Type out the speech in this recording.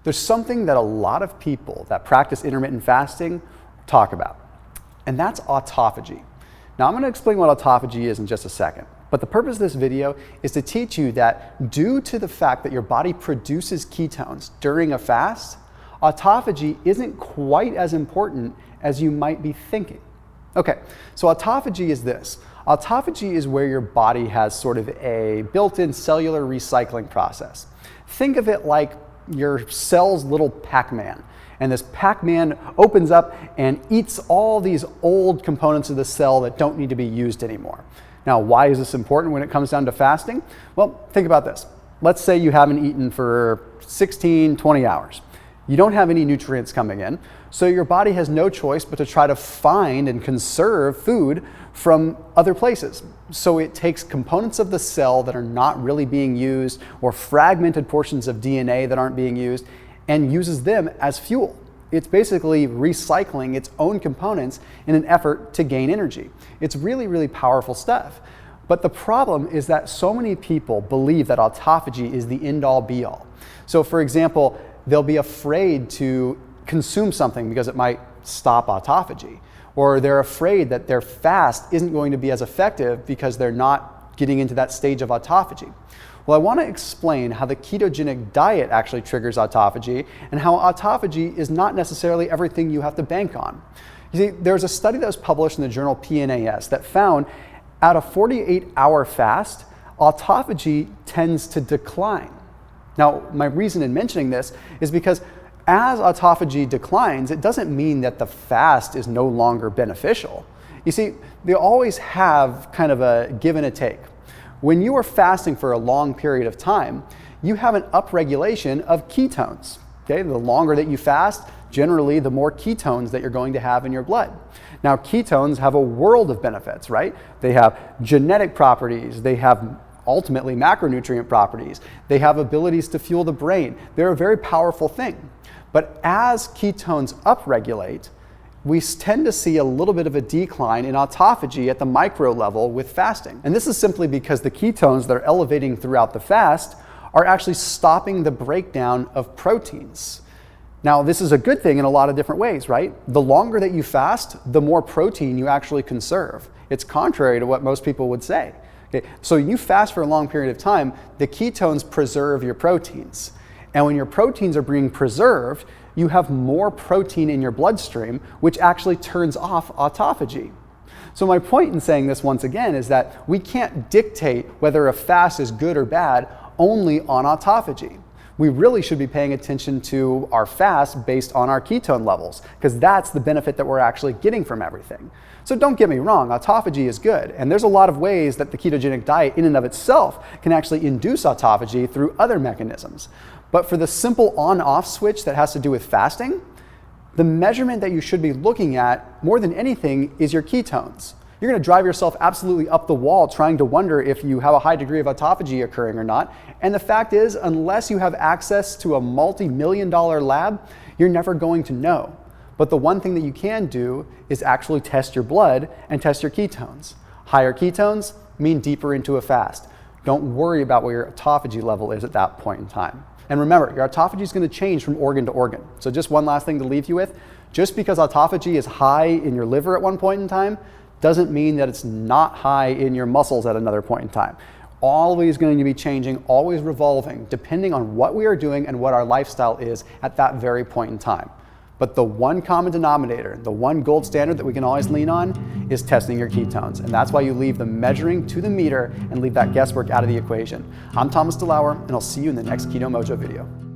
there's something that a lot of people that practice intermittent fasting talk about, and that's autophagy. Now, I'm going to explain what autophagy is in just a second, but the purpose of this video is to teach you that due to the fact that your body produces ketones during a fast, autophagy isn't quite as important as you might be thinking. Okay, so autophagy is this. Autophagy is where your body has sort of a built-in cellular recycling process. Think of it like your cell's little Pac-Man. And this Pac-Man opens up and eats all these old components of the cell that don't need to be used anymore. Now, why is this important when it comes down to fasting? Well, think about this. Let's say you haven't eaten for 16, 20 hours. You don't have any nutrients coming in, so your body has no choice but to try to find and conserve food from other places. So it takes components of the cell that are not really being used or fragmented portions of DNA that aren't being used and uses them as fuel. It's basically recycling its own components in an effort to gain energy. It's really, really powerful stuff. But the problem is that so many people believe that autophagy is the end-all be-all. So for example, they'll be afraid to consume something because it might stop autophagy. Or they're afraid that their fast isn't going to be as effective because they're not getting into that stage of autophagy. Well, I want to explain how the ketogenic diet actually triggers autophagy and how autophagy is not necessarily everything you have to bank on. You see, there's a study that was published in the journal PNAS that found at a 48-hour fast, autophagy tends to decline. Now, my reason in mentioning this is because as autophagy declines, it doesn't mean that the fast is no longer beneficial. You see, they always have kind of a give and a take. When you are fasting for a long period of time, you have an upregulation of ketones. Okay? The longer that you fast, generally the more ketones that you're going to have in your blood. Now, ketones have a world of benefits, right? They have genetic properties, they have ultimately macronutrient properties, they have abilities to fuel the brain. They're a very powerful thing. But as ketones upregulate, we tend to see a little bit of a decline in autophagy at the micro level with fasting. And this is simply because the ketones that are elevating throughout the fast are actually stopping the breakdown of proteins. Now, this is a good thing in a lot of different ways, right? The longer that you fast, the more protein you actually conserve. It's contrary to what most people would say. Okay, so you fast for a long period of time, the ketones preserve your proteins. And when your proteins are being preserved, you have more protein in your bloodstream, which actually turns off autophagy. So my point in saying this once again is that we can't dictate whether a fast is good or bad only on autophagy. We really should be paying attention to our fast based on our ketone levels, because that's the benefit that we're actually getting from everything. So don't get me wrong, autophagy is good, and there's a lot of ways that the ketogenic diet in and of itself can actually induce autophagy through other mechanisms. But for the simple on-off switch that has to do with fasting, the measurement that you should be looking at more than anything is your ketones. You're going to drive yourself absolutely up the wall trying to wonder if you have a high degree of autophagy occurring or not. And the fact is, unless you have access to a multi-million-dollar lab, you're never going to know. But the one thing that you can do is actually test your blood and test your ketones. Higher ketones mean deeper into a fast. Don't worry about what your autophagy level is at that point in time. And remember, your autophagy is going to change from organ to organ. So just one last thing to leave you with, just because autophagy is high in your liver at one point in time, doesn't mean that it's not high in your muscles at another point in time. Always going to be changing, always revolving, depending on what we are doing and what our lifestyle is at that very point in time. But the one common denominator, the one gold standard that we can always lean on is testing your ketones. And that's why you leave the measuring to the meter and leave that guesswork out of the equation. I'm Thomas DeLauer, and I'll see you in the next Keto-Mojo video.